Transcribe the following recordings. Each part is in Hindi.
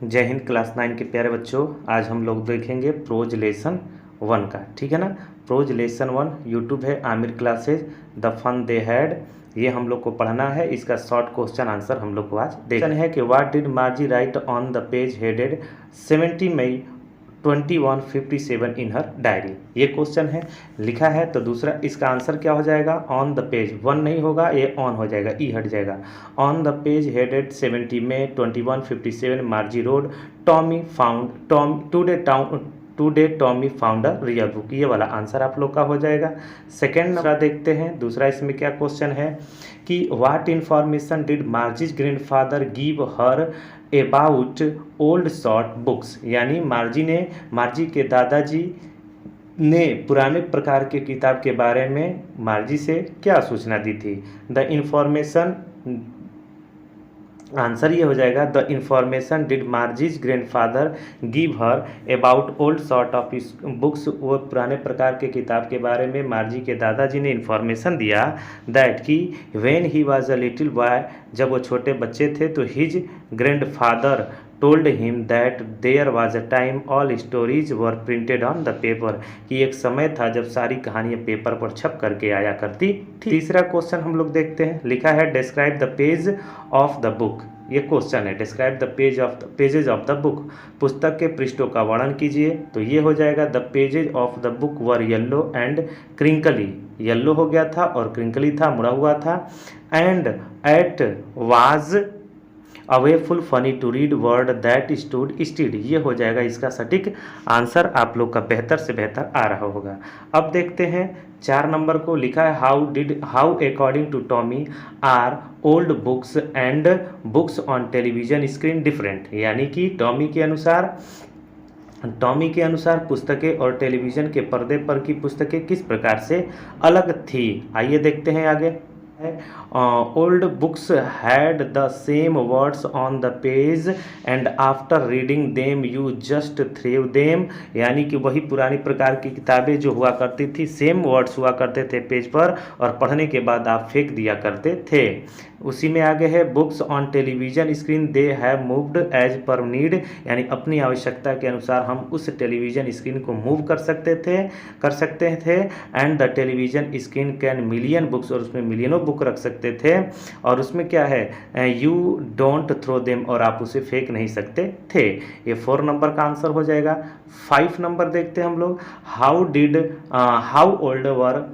जय हिंद क्लास 9 के प्यारे बच्चों। आज हम लोग देखेंगे प्रोज लेसन 1 का, ठीक है ना। प्रोज लेसन 1 यूट्यूब है Aamir classes the fun they had, ये हम लोग को पढ़ना है। इसका शॉर्ट क्वेश्चन आंसर हम लोग को आज देखना है कि what did Margie write on the page headed 70 May 2157 in her diary, ये क्वेश्चन है, लिखा है। तो दूसरा इसका आंसर क्या हो जाएगा, ऑन द पेज, 1 नहीं होगा, ये ऑन हो जाएगा, ई हट जाएगा। On the page headed 70 May 2157 Margie wrote Tommy found today Tommy found a real book, ये वाला आंसर आप लोग का हो जाएगा। सेकेंड नंबर देखते हैं, दूसरा इसमें क्या क्वेश्चन है कि what information did Margie's grandfather give her about old short books, यानी मार्जी के दादाजी ने पुराने प्रकार के किताब के बारे में मार्जी से क्या सूचना दी थी। द इंफॉर्मेशन, आंसर ये हो जाएगा the information did Margie's grandfather give her about old sort of books, वो पुराने प्रकार के किताब के बारे में मार्जी के दादाजी ने इंफॉर्मेशन दिया दैट कि when he was a little boy, जब वो छोटे बच्चे थे तो his grandfather told him that there was a time all stories were printed on the paper, कि एक समय था जब सारी कहानियाँ पेपर पर छप करके आया करती थी। तीसरा क्वेश्चन हम लोग देखते हैं, लिखा है describe the page of the book, ये क्वेश्चन है describe the pages of the book, पुस्तक के पृष्ठों का वर्णन कीजिए। तो ये हो जाएगा the pages of the book were yellow and crinkly, yellow हो गया था और क्रिंकली था, मुड़ा हुआ था। And it was awfully funny to read word that stood still, ये हो जाएगा इसका सटीक आंसर, आप लोग का बेहतर से बेहतर आ रहा होगा। अब देखते हैं 4 नंबर को, लिखा है how according to Tommy are old books and books on television screen different, यानी कि टॉमी के अनुसार पुस्तकें और टेलीविज़न के पर्दे पर की पुस्तकें किस प्रकार से अलग थी। आइए देखते हैं आगे। Old books had the same words on the page and after reading them you just threw them, यानी कि वही पुरानी प्रकार की किताबें जो हुआ करती थी, सेम वर्ड्स हुआ करते थे पेज पर और पढ़ने के बाद आप फेंक दिया करते थे। उसी में आगे है books on television screen they have moved as per need, यानी अपनी आवश्यकता के अनुसार हम उस टेलीविजन स्क्रीन को मूव कर सकते थे। And the television screen can million books, और उसमें मिलियनों बुक रख सकते थे। और उसमें क्या है, यू डोंट थ्रो देम, और आप उसे फेंक नहीं सकते थे। ये 4 नंबर का आंसर हो जाएगा। 5 नंबर देखते हैं हम लोग, how old were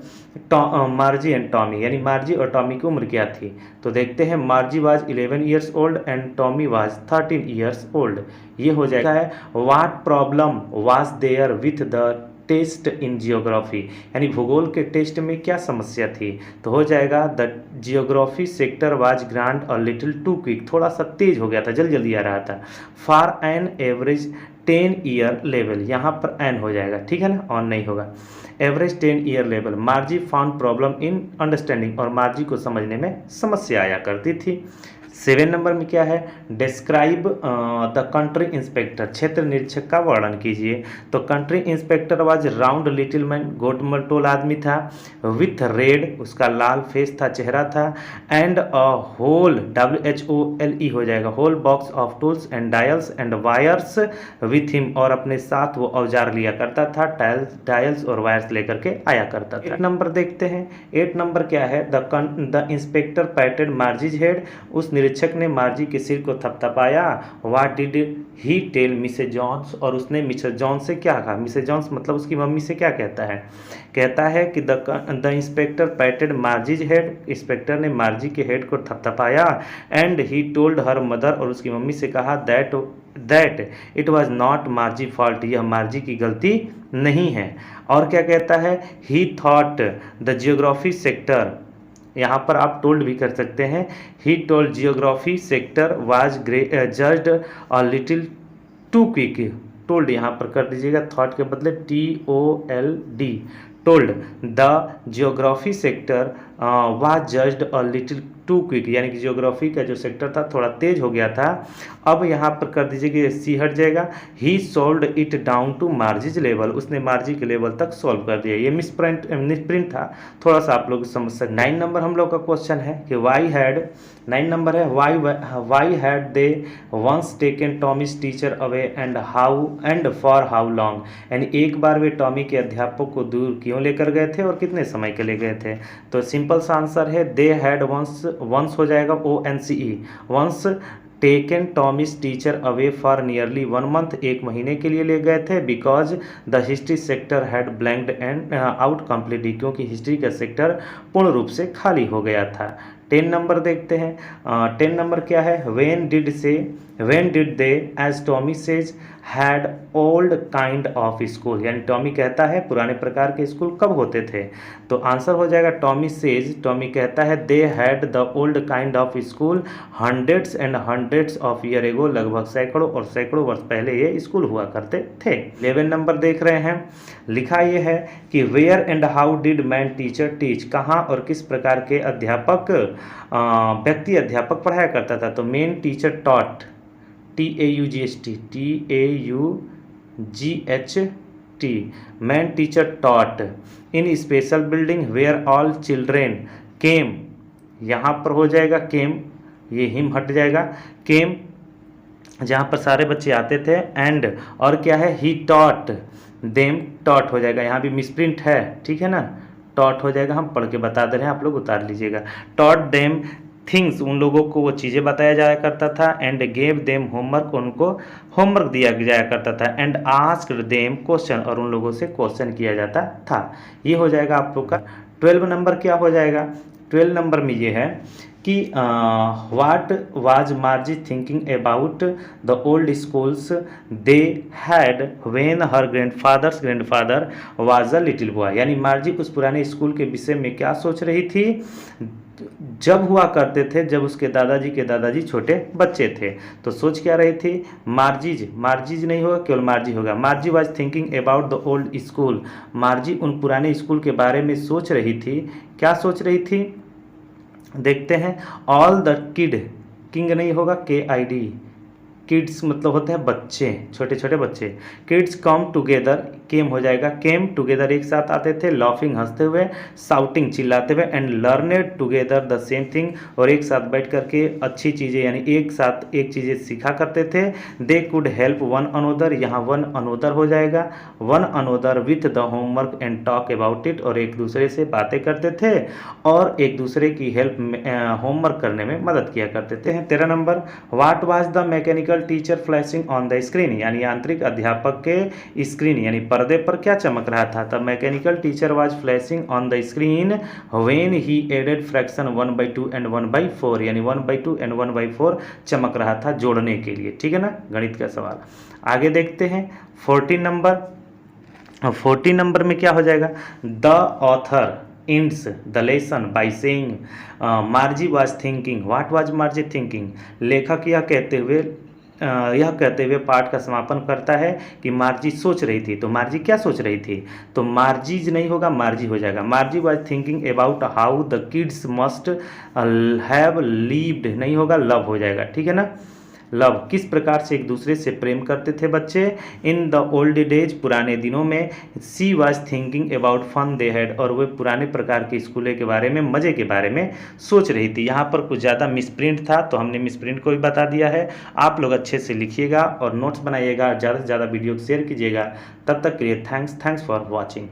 मार्जी and Tommy, यानी मार्जी और टॉमी की उम्र क्या थी। तो देखते हैं, Margie was 11 years old and Tommy was 13 years old, ये हो जाएगा है। What problem was there with the test in geography, यानी भूगोल के टेस्ट में क्या समस्या थी। तो हो जाएगा the geography sector was grand a little too quick, थोड़ा सा तेज हो गया था, जल्दी आ रहा था। For an average 10 year level, यहाँ पर एन हो जाएगा, ठीक है ना, ऑन नहीं होगा। Average 10 year level, मार्जी found problem in understanding, और मार्जी को समझने में समस्या आया करती थी। 7 नंबर में क्या है, डिस्क्राइब द कंट्री इंस्पेक्टर, क्षेत्र निरीक्षक का वर्णन कीजिए। तो country inspector was round little man, गोटमटोल आदमी था, विथ रेड, उसका लाल फेस था, चेहरा था, एंड अ होल WHOLE हो जाएगा, whole box of tools and dials and wires with him, और अपने साथ वो औजार लिया करता था, डायल्स और वायर्स लेकर के आया करता था। 8 नंबर देखते हैं, 8 नंबर क्या है, the inspector patted Margie's head, उस निरीक्षक ने मार्जी के सिर को थपथपाया। What did he tell Mrs Jones, और उसने मिसेज जॉन्स से क्या कहा। मिसेज जॉन्स मतलब उसकी मम्मी से क्या कहता है कि the inspector patted Margie's head, inspector ने मार्जी के हेड को थपथपाया। And he told her mother, और उसकी मम्मी से कहा that it was not Margie fault, यह मार्जी की गलती नहीं है। और क्या कहता है, he thought the geography sector, यहाँ पर आप टोल्ड भी कर सकते हैं, he told geography sector was judged a little too quick, told यहाँ पर कर दीजिएगा, थॉट के बदले TOLD, told the geography sector was judged a little too quick, यानी कि ज्योग्राफी का जो सेक्टर था थोड़ा तेज हो गया था। अब यहाँ पर कर दीजिए कि सी हट जाएगा। He slowed it down to Margie's level, उसने मार्जी के लेवल तक सॉल्व कर दिया। ये मिसप्रिंट था, थोड़ा सा आप लोग समझ सकते। 9 नंबर हम लोग का क्वेश्चन है कि वाई हैड, 9 नंबर है, why had they once taken Tommy's teacher away and how and for how long, यानी एक बार वे टॉमी के अध्यापक को दूर क्यों लेकर गए थे और कितने समय के लिए गए थे। तो सिंपल सा आंसर है दे हैड वंस हो जाएगा ONCE, once taken Tommy's teacher away for nearly 1 month, एक महीने के लिए ले गए थे। Because the history sector had blanked and out completely, क्योंकि हिस्ट्री का सेक्टर पूर्ण रूप से खाली हो गया था। 10 नंबर देखते हैं। 10 नंबर क्या है, when did they as Tommy says had old kind of school, यानी टॉमी कहता है पुराने प्रकार के स्कूल कब होते थे। तो आंसर हो जाएगा टॉमी सेज, टॉमी कहता है they had the old kind of school hundreds and hundreds of year ago, लगभग सैकड़ों और सैकड़ों वर्ष पहले ये स्कूल हुआ करते थे। 11 नंबर देख रहे हैं, लिखा ये है कि where and how did man teacher teach, कहाँ और किस प्रकार के अध्यापक व्यक्ति अध्यापक पढ़ाया करता था। तो main teacher taught, TAUGHT, man teacher taught in special building where all children came, यहाँ पर हो जाएगा केम, ये हिम हट जाएगा, केम जहाँ पर सारे बच्चे आते थे, एंड और क्या है ही टॉट देम, टॉट हो जाएगा, यहाँ भी मिसप्रिंट है, ठीक है ना, टॉट हो जाएगा, हम पढ़ के बता दे रहे हैं, आप लोग उतार लीजिएगा। टॉट देम थिंग्स, उन लोगों को वो चीज़ें बताया जाया करता था, एंड गेव देम होमवर्क, उनको होमवर्क दिया जाया करता था, एंड आस्क्ड देम क्वेश्चन, और उन लोगों से क्वेश्चन किया जाता था। ये हो जाएगा आप लोग का। 12 नंबर क्या हो जाएगा, 12 नंबर में ये है कि what was मार्जी thinking about the old schools they had when her grandfather was a little boy, यानी मार्जी उस पुराने स्कूल के विषय में क्या सोच रही थी जब हुआ करते थे, जब उसके दादाजी के दादाजी छोटे बच्चे थे। तो सोच क्या रही थी, मार्जिज नहीं होगा, केवल मार्जी होगा। मार्जी was thinking about the old school, मार्जी उन पुराने स्कूल के बारे में सोच रही थी। क्या सोच रही थी, देखते हैं। ऑल द किंग नहीं होगा, KID, किड्स मतलब होते हैं बच्चे, छोटे छोटे बच्चे। किड्स कम टुगेदर, केम हो जाएगा, केम टुगेदर एक साथ आते थे, लाफिंग हंसते हुए, साउटिंग चिल्लाते हुए, and learned together the same thing, और एक साथ बैठ करके अच्छी चीज़ें यानी एक साथ एक चीज़ें सीखा करते थे। They could help one another, यहाँ वन अनोदर हो जाएगा, one another with the homework and talk about it, और एक दूसरे से बातें करते थे और एक दूसरे की हेल्प होमवर्क करने में मदद किया करते थे। 13 number, what was the mechanical teacher flashing on the screen, यानी यांत्रिक अध्यापक के स्क्रीन यानी पर्दे पर क्या चमक रहा था। तब mechanical teacher was flashing on the screen when he added fraction 1/2 and 1/4, यानी 1/2 एंड 1/4 चमक रहा था जोड़ने के लिए, ठीक है ना, गणित का सवाल। आगे देखते हैं 14 नंबर। 14 नंबर में क्या हो जाएगा, the author ends the lesson by saying Margie was thinking, what was Margie thinking, लेखक यह कहते हुए पाठ का समापन करता है कि मार्जी सोच रही थी। तो मार्जी क्या सोच रही थी, तो मार्जीज नहीं होगा, मार्जी हो जाएगा। मार्जी was thinking about how the kids must have levied, नहीं होगा, लव हो जाएगा, ठीक है ना, लव, किस प्रकार से एक दूसरे से प्रेम करते थे बच्चे। इन द ओल्ड डेज, पुराने दिनों में। She was thinking about fun they had, और वे पुराने प्रकार के स्कूलों के बारे में, मज़े के बारे में सोच रही थी। यहाँ पर कुछ ज़्यादा मिसप्रिंट था तो हमने मिसप्रिंट को भी बता दिया है। आप लोग अच्छे से लिखिएगा और नोट्स बनाइएगा, ज़्यादा से ज़्यादा वीडियो को शेयर कीजिएगा। तब तक के लिए थैंक्स फॉर वॉचिंग।